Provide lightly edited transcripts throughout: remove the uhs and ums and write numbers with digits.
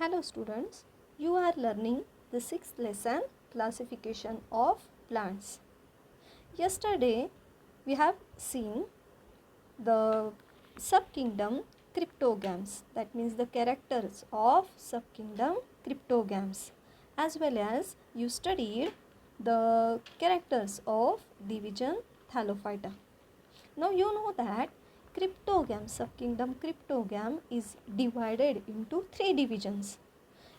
Hello students, you are learning the 6th lesson, classification of plants. Yesterday we have seen the subkingdom Cryptogams, that means the characters of subkingdom Cryptogams, as well as you studied the characters of division Thallophyta. Now you know that Cryptogam, subkingdom Cryptogam is divided into 3 divisions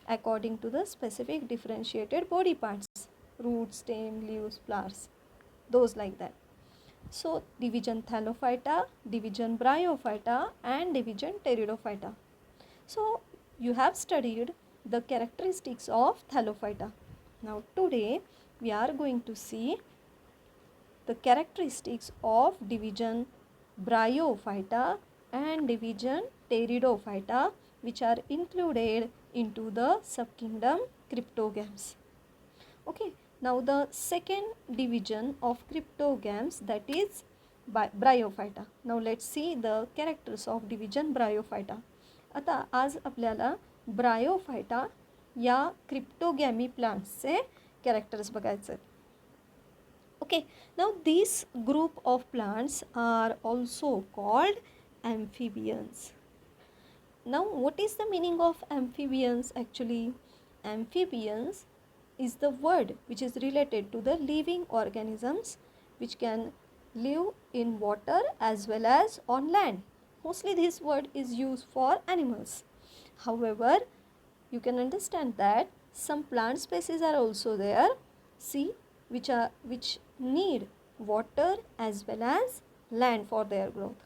according to the specific differentiated body parts: root, stem, leaves, flowers, those like that. So division Thallophyta, division Bryophyta and division Pteridophyta. So you have studied the characteristics of Thallophyta. Now today we are going to see the characteristics of division Bryophyta and division Pteridophyta, which are included into the subkingdom Cryptogams. Okay, now the second division of Cryptogams, that is Bryophyta. Now let's see the characters of division Bryophyta. आता आज आपल्याला Bryophyta या क्रिप्टोगॅमी प्लांट्सचे characters बघायचे आहेत. Okay, now this group of plants are also called amphibians. Now what is the meaning of amphibians actually? Amphibians is the word which is related to the living organisms which can live in water as well as on land. Mostly this word is used for animals. However, you can understand that some plant species are also there, see, which need water as well as land for their growth.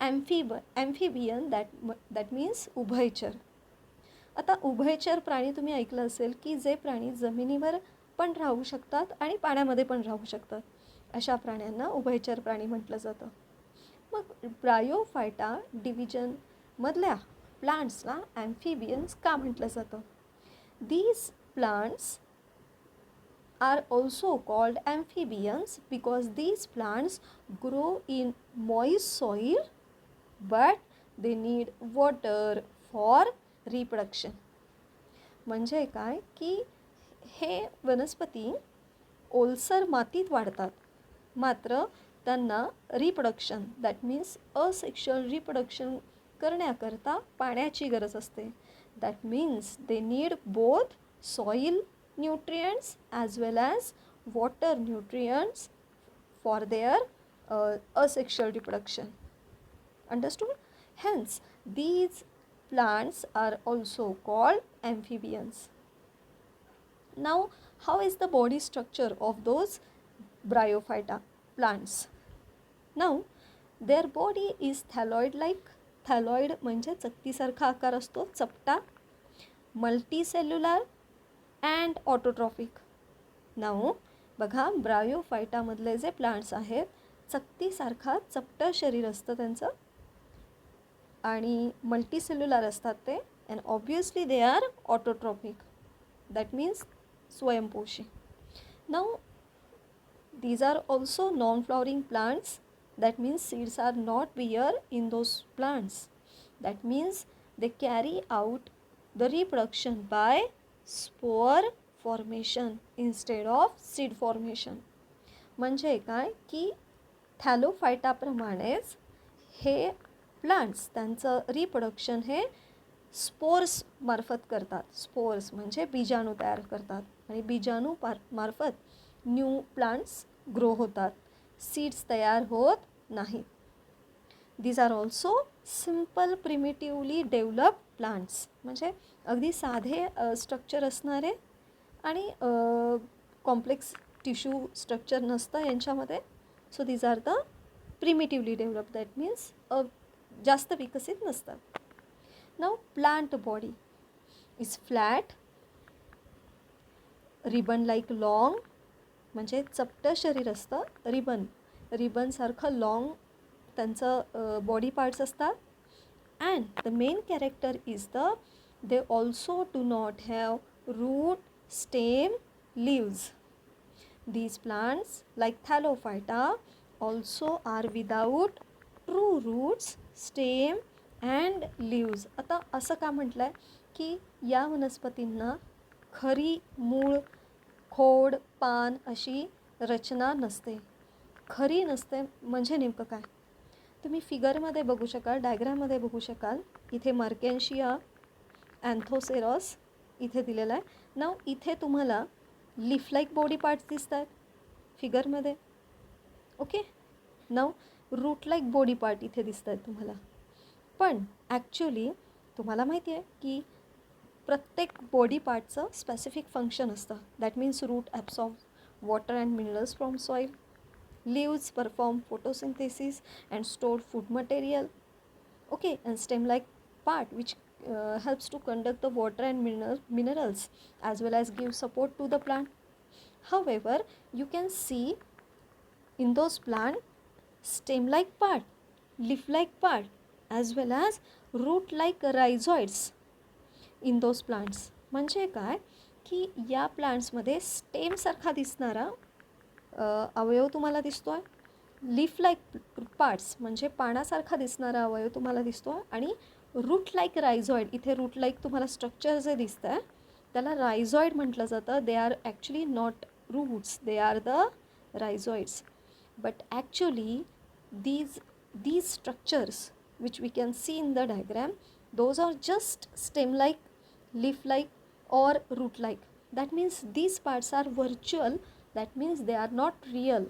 Amphibian that means उभयचर. आता उभयचर प्राणी तुम्ही ऐकलं असेल की जे प्राणी जमिनीवर पण राहू शकतात आणि पाण्यामध्ये पण राहू शकतात, अशा प्राण्यांना उभयचर प्राणी म्हटलं जातं. मग ब्रायोफायटा डिव्हिजन मधल्या प्लांट्सला ॲम्फिबियन्स का म्हटलं जातं? These plants are also called amphibians because these plants grow in moist soil but they need water for reproduction. म्हणजे काय की हे वनस्पती ओलसर मातीत वाढतात, मात्र त्यांना reproduction that means asexual reproduction करण्याकरता पाण्याची गरज असते. That means they need both soil nutrients as well as water nutrients for their asexual reproduction. Understood? Hence these plants are also called amphibians. Now how is the body structure of those Bryophyta plants? Now their body is thalloid like. Thalloid म्हणजे चकतीसारखा आकार असतो, चपटा, multicellular and autotrophic. नाव बघा, ब्रायोफायटामधले जे plants आहेत चकतीसारखा चपटं शरीर असतं त्यांचं आणि मल्टीसेल्युलर असतात ते, and obviously they are autotrophic that means स्वयंपोषी. Now these are also non-flowering plants, that means seeds are not bare in those plants. That means they carry out the reproduction by spore formation instead of seed formation. म्हणजे काय की थॅलोफायटाप्रमाणेच हे plants त्यांचं reproduction हे spores मार्फत करतात. Spores म्हणजे बीजाणू तयार करतात आणि बीजाणू मार्फत न्यू प्लांट्स ग्रो होतात, सीड्स तयार होत नाहीत. These are also simple primitively developed plants, म्हणजे अगदी साधे स्ट्रक्चर असणारे आणि कॉम्प्लेक्स टिश्यू स्ट्रक्चर नसतं यांच्यामध्ये. So these are the primitively developed, that means जास्त विकसित नसतात. Now plant body is flat, ribbon like long, म्हणजे चपटं शरीर असतं, रिबनसारखं लॉंग त्यांचं बॉडी पार्ट्स असतात. And the main character is they also do not have root, stem, leaves. These plants like Thallophyta also are without true roots, stem and leaves. आता असं का म्हटलं आहे की या वनस्पतींना खरी मूळ, खोड, पान अशी रचना नसते. खरी नसते म्हणजे नेमकं काय? तुम्ही फिगरमध्ये बघू शकाल, डायग्राममध्ये बघू शकाल. इथे मर्केन्शिया, अँथोसेरॉस इथे दिलेला आहे. नाव इथे तुम्हाला लीफ लाईक बॉडी पार्ट्स दिसत आहेत फिगरमध्ये. ओके, नाव रूट लाईक बॉडी पार्ट इथे दिसत आहेत तुम्हाला. पण ॲक्च्युली तुम्हाला माहिती आहे की प्रत्येक बॉडी पार्टचं स्पेसिफिक फंक्शन असतं. That means root absorb water and minerals from soil, leaves perform photosynthesis and store food material. Okay, and stem like part which helps to conduct the water and minerals as well as give support to the plant. However, you can see in those plant stem like part, leaf like part as well as root like rhizoids in those plants. म्हणजे काय की या प्लांट्समध्ये stem सारखा दिसणारा अवयव तुम्हाला दिसतो आहे. लीफ लाईक पार्ट्स म्हणजे पानासारखा दिसणारा अवयव तुम्हाला दिसतो आहे. आणि रूट लाईक रायझॉइड, इथे रूट लाईक तुम्हाला स्ट्रक्चर जे दिसतं आहे त्याला रायझॉइड म्हटलं जातं. They are actually not roots, they are the rhizoids. But actually these structures which we can see in the diagram, those are just stem like, leaf like or root like. That means these parts are virtual. That means they are not real.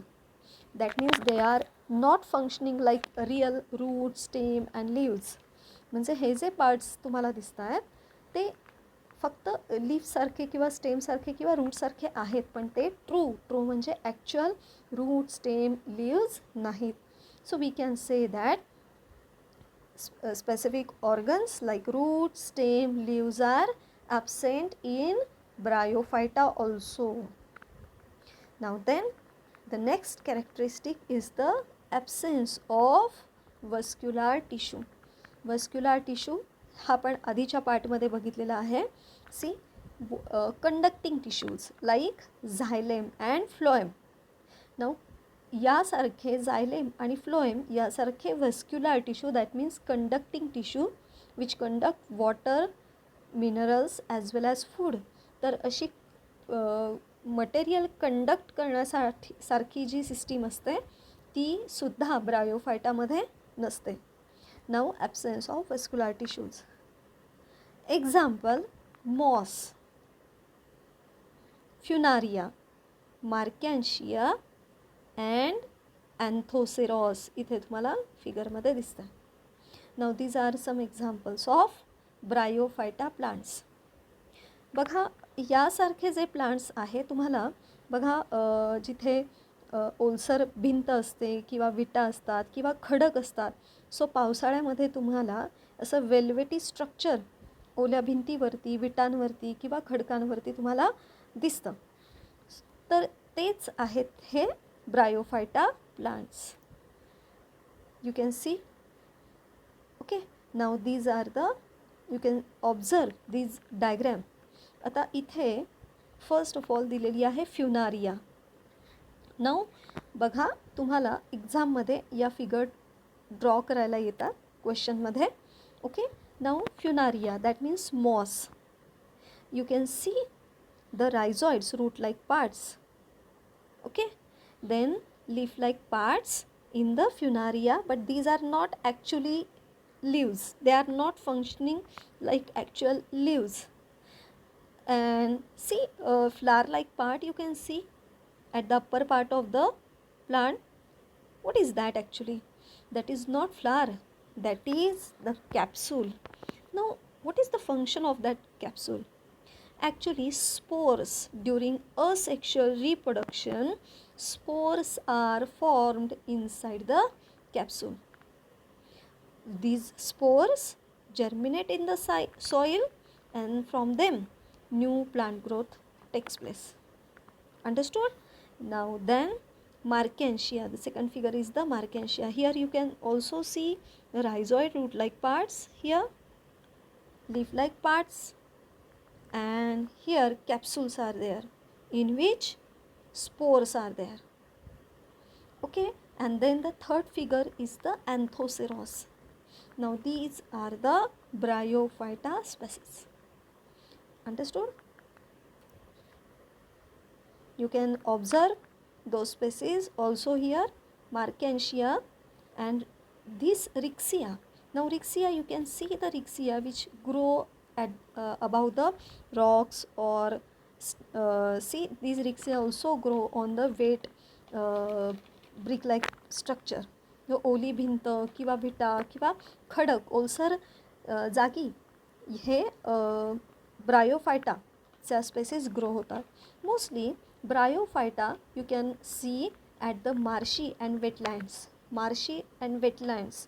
That means they are not functioning like real root, stem and leaves. म्हणजे हे जे parts तुम्हाला दिसत आहेत ते फक्त लीफसारखे किंवा स्टेमसारखे किंवा रूटसारखे आहेत, पण ते ट्रू म्हणजे ॲक्च्युअल रूट, स्टेम, लीव्स नाहीत. So we can say that specific organs like root, stem, leaves are absent in Bryophyta also. Now then, the next characteristic is the absence of vascular tissue. Vascular tissue हा पण आधीच्या पार्टमध्ये बघितलेला आहे. See conducting tissues like xylem and phloem. Now यासारखे xylem आणि phloem यासारखे vascular tissue, that means conducting tissue which conduct water, minerals as well as food. तर अशी मटेरियल कंडक्ट करण्यासाठी सारखी जी सिस्टीम असते ती सुद्धा ब्रायोफायटामध्ये नसते. Now absence of vascular tissues. Example moss, Funaria, Marchantia and Anthoceros इथे तुम्हाला फिगरमध्ये दिसतं. Now these are some examples of Bryophyta plants. बघा यासारखे जे प्लांट्स आहे तुम्हाला बघा जिथे ओलसर भिंत असते किंवा विटा असतात किंवा खडक असतात. सो पावसाळ्यामध्ये तुम्हाला असं वेल्वेटी स्ट्रक्चर ओल्या भिंतीवरती, विटांवरती किंवा खडकांवरती तुम्हाला दिसतं. तर तेच आहेत हे bryophyta plants. You can see. Okay, now these are the, you can observe these diagram. आता इथे फर्स्ट ऑफ ऑल दिलेली आहे फ्युनारिया. नाऊ बघा तुम्हाला एक्झाममध्ये या फिगर ड्रॉ करायला येतात क्वेश्चनमध्ये. Okay, now Funaria that means moss. You can see the rhizoids, root like parts. Okay, then leaf like parts in the funaria, but these are not actually leaves. They are not functioning like actual leaves. And see flower like part you can see at the upper part of the plant. What is that actually? That is not flower, that is the capsule. Now what is the function of that capsule? Actually spores, during asexual reproduction spores are formed inside the capsule. These spores germinate in the soil and from them new plant growth takes place. Understood? Now then Markhansia, the second figure is the Markhansia. Here you can also see rhizoid root like parts, here leaf like parts, and here capsules are there in which spores are there. Okay, and then the third figure is the Anthoceros. Now these are the Bryophyta species. Understood? You can observe those species also here, Marchantia and this Rixia. Now Rixia, you can see the Rixia which grow at above the rocks, or see these Rixia also grow on the wet brick like structure. ओली भिंत किंवा विटा किंवा खडक ओलसर जागी हे ब्रायोफायटाच्या स्पेसिस ग्रो होतात. Mostly bryophyta you can see at the marshy and wetlands. Marshy and wetlands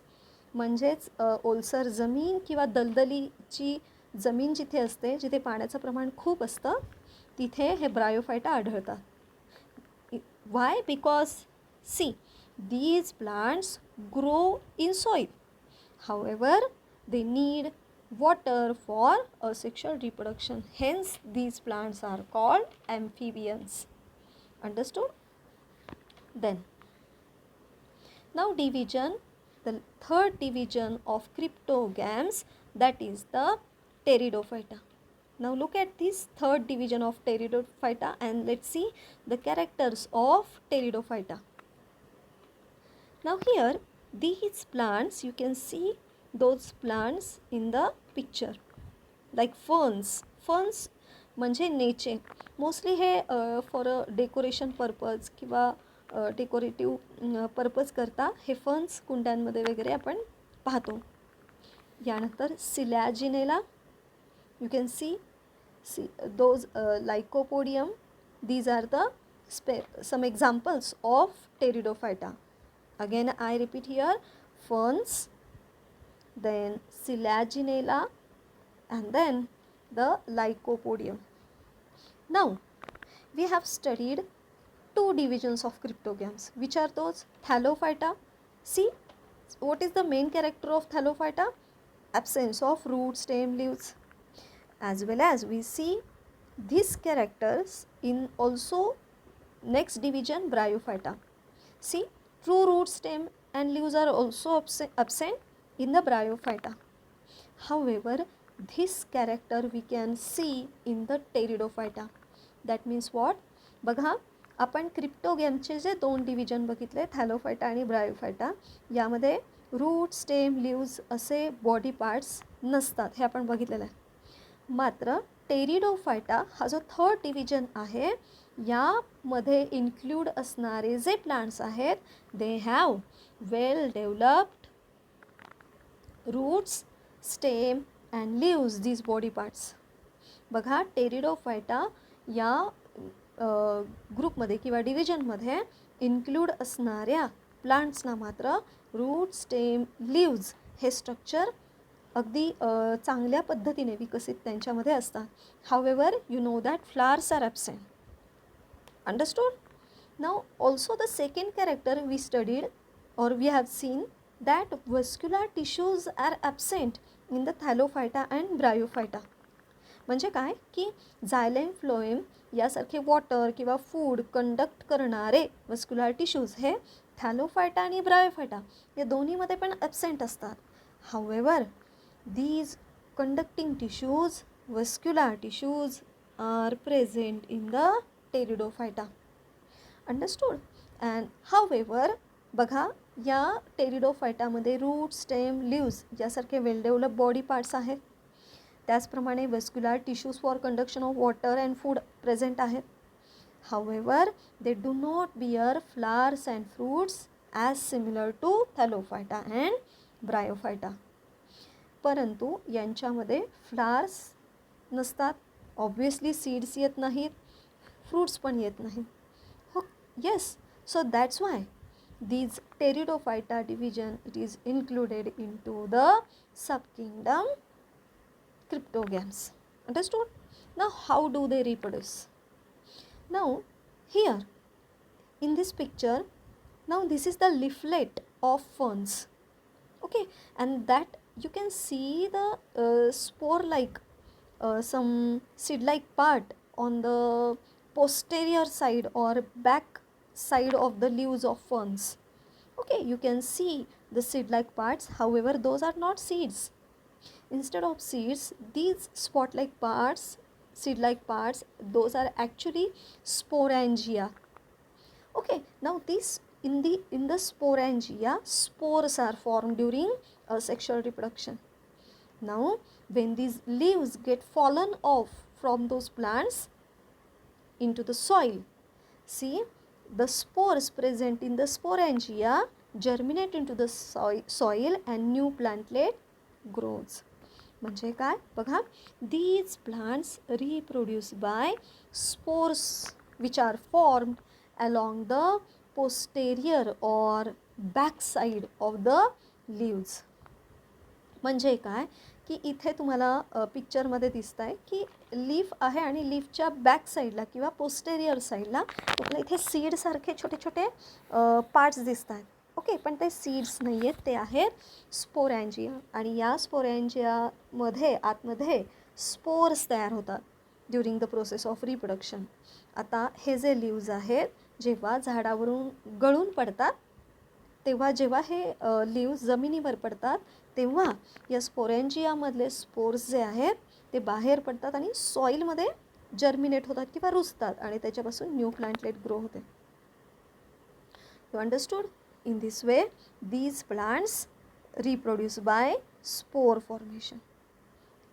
म्हणजेच ओलसर जमीन किंवा दलदलीची जमीन जिथे असते, जिथे पाण्याचं प्रमाण खूप असतं, तिथे हे ब्रायोफायटा आढळतात. Why? Because see, these plants grow in soil. However, they need water for asexual reproduction. Hence, these plants are called amphibians. Understood? Then, now division, the third division of cryptogams, that is the Pteridophyta. Now look at this third division of Pteridophyta and let's see the characters of Pteridophyta. Now here these plants, you can see those plants in the picture like ferns. Ferns म्हणजे नेचे. Mostly हे for a decoration purpose किंवा decorative purpose करता हे ferns कुंड्यांमध्ये वगैरे आपण पाहतो. यानंतर Selaginella, you can see those Lycopodium. These are the some examples of Pteridophyta. Again I repeat here, ferns, then Selaginella, and then the Lycopodium. Now we have studied two divisions of cryptogams. Which are those? Thallophyta. See, what is the main character of Thallophyta? Absence of root, stem, leaves. As well as we see these characters in also next division, Bryophyta. See, true root, stem and leaves are also absent in the Bryophyta. However, this character we can see in the Pteridophyta. That means what? बघा, आपण क्रिप्टोगॅमचे जे दोन division बघितले, Thallophyta आणि Bryophyta, यामध्ये route, stem, leaves असे body parts नसतात, हे आपण बघितलेलं आहे. मात्र टेरिडोफायटा हा जो थर्ड डिव्हिजन आहे, यामध्ये इन्क्लूड असणारे जे प्लांट्स आहेत, they have well developed roots, stem and leaves, these body parts. बघा, टेरिडोफायटा या ग्रुपमध्ये किंवा डिव्हिजनमध्ये इन्क्लूड असणाऱ्या प्लांट्सना मात्र रूट, स्टेम, लिव्ज हे स्ट्रक्चर अगदी चांगल्या पद्धतीने विकसित त्यांच्यामध्ये असतात. However, you know that flowers are absent. Understood? Now also the second character we studied, or we have seen that vascular tissues are absent in the Thallophyta and Bryophyta. म्हणजे काय की झायलेम फ्लोएम यासारखे वॉटर किंवा food conduct करणारे vascular tissues हे Thallophyta आणि Bryophyta या दोन्हीमध्ये पण ॲब्सेंट असतात. However, these conducting tissues, vascular tissues, are present in the Pteridophyta. Understood? And however, बघा, या टेरिडोफायटामध्ये रूट, स्टेम, लिव्ज यासारखे वेल डेव्हलप बॉडी पार्ट्स आहेत. त्याचप्रमाणे vascular tissues for conduction of water and food present आहेत. However, they do not bear flowers and fruits as similar to Thallophyta and Bryophyta. परंतु यांच्यामध्ये flowers नसतात, obviously seeds येत नाहीत, fruits पण येत नाहीत. हो, yes. So that's why these Pteridophyta division, it is included into the subkingdom cryptogams. Understood? Now how do they reproduce? Now here in this picture, now this is the leaflet of ferns. Okay, and that you can see the spore like some seed like part on the posterior side or back side of the leaves of ferns. Okay, you can see the seed like parts. However, those are not seeds. Instead of seeds, these spot like parts seed-like parts, those are actually sporangia. Okay, now these in the sporangia, spores are formed during sexual reproduction. Now when these leaves get fallen off from those plants into the soil, see, the spores present in the sporangia germinate into the soil and new plantlet grows. म्हणजे काय बघा, these plants reproduce by spores which are formed along the posterior or back side of the leaves. म्हणजे काय की इथे तुम्हाला पिक्चरमध्ये दिसत आहे की लीफ आहे आणि लीफच्या बॅक साईडला किंवा पोस्टेरियर साईडला तुम्हाला इथे सीडसारखे छोटे छोटे पार्ट्स दिसत आहेत. ओके, पण ते सीड्स नाही आहेत, ते आहेत स्पोरॅन्जिया. आणि या स्पोरॅन्जियामध्ये आतमध्ये स्पोर्स तयार होतात during the process of reproduction. आता हे जे लीव्ज आहेत, जेव्हा झाडावरून गळून पडतात तेव्हा जेव्हा हे लीव्ज जमिनीवर पडतात तेव्हा या स्पोरॅन्जियामधले स्पोर्स जे आहेत ते बाहेर पडतात आणि सॉईलमध्ये जर्मिनेट होतात किंवा रुजतात आणि त्याच्यापासून न्यू प्लांटलेट ग्रो होते. You understood? In this way these plants reproduce by spore formation.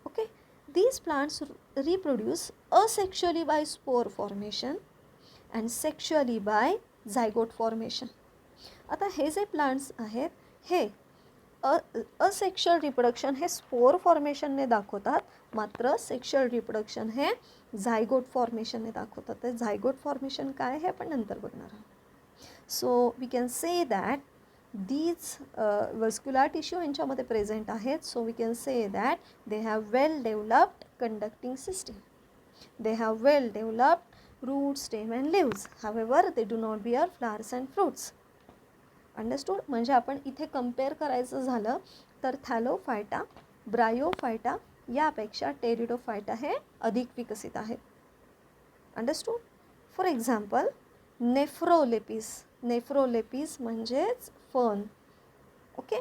Okay, these plants reproduce asexually by spore formation and sexually by zygote formation. आता हे जे प्लांट्स आहेत हे असेक्शुअल रिप्रोडक्शन हे स्पोर फॉर्मेशनने दाखवतात, मात्र sexual reproduction हे झायगोट फॉर्मेशनने दाखवतात. तर झायगोट फॉर्मेशन काय हे आपण नंतर बघणार आहोत. So we can say that these vascular tissue यांच्यामध्ये प्रेझेंट आहेत. So we can say that they have well developed conducting system. They have well developed root, stem and leaves. However they do not bear flowers and fruits. Understood? म्हणजे आपण इथे compare करायचं झालं तर Thallophyta, Bryophyta यापेक्षा Pteridophyta हे अधिक विकसित आहेत. Understood? For example Nephrolepis. Nephrolepis म्हणजेच फर्न. ओके,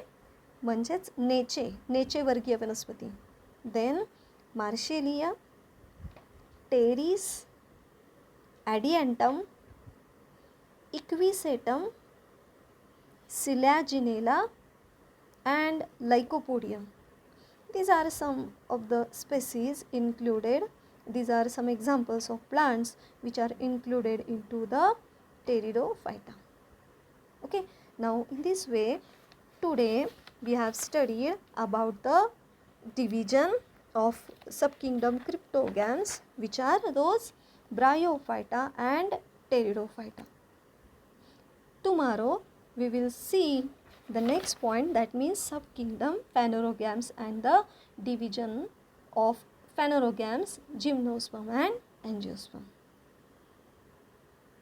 म्हणजेच नेचेवर्गीय वनस्पती. Then Marsilea, Pteris, Adiantum, Equisetum, Silaginella and Lycopodium. These are some of the species included. These are some examples of plants which are included into the Pteridophyta. Okay, now in this way today we have studied about the division of subkingdom Cryptogams, which are those Bryophyta and Pteridophyta. Tomorrow we will see the next point, that means subkingdom Phanerogams and the division of Phanerogams, Gymnosperm and Angiosperm.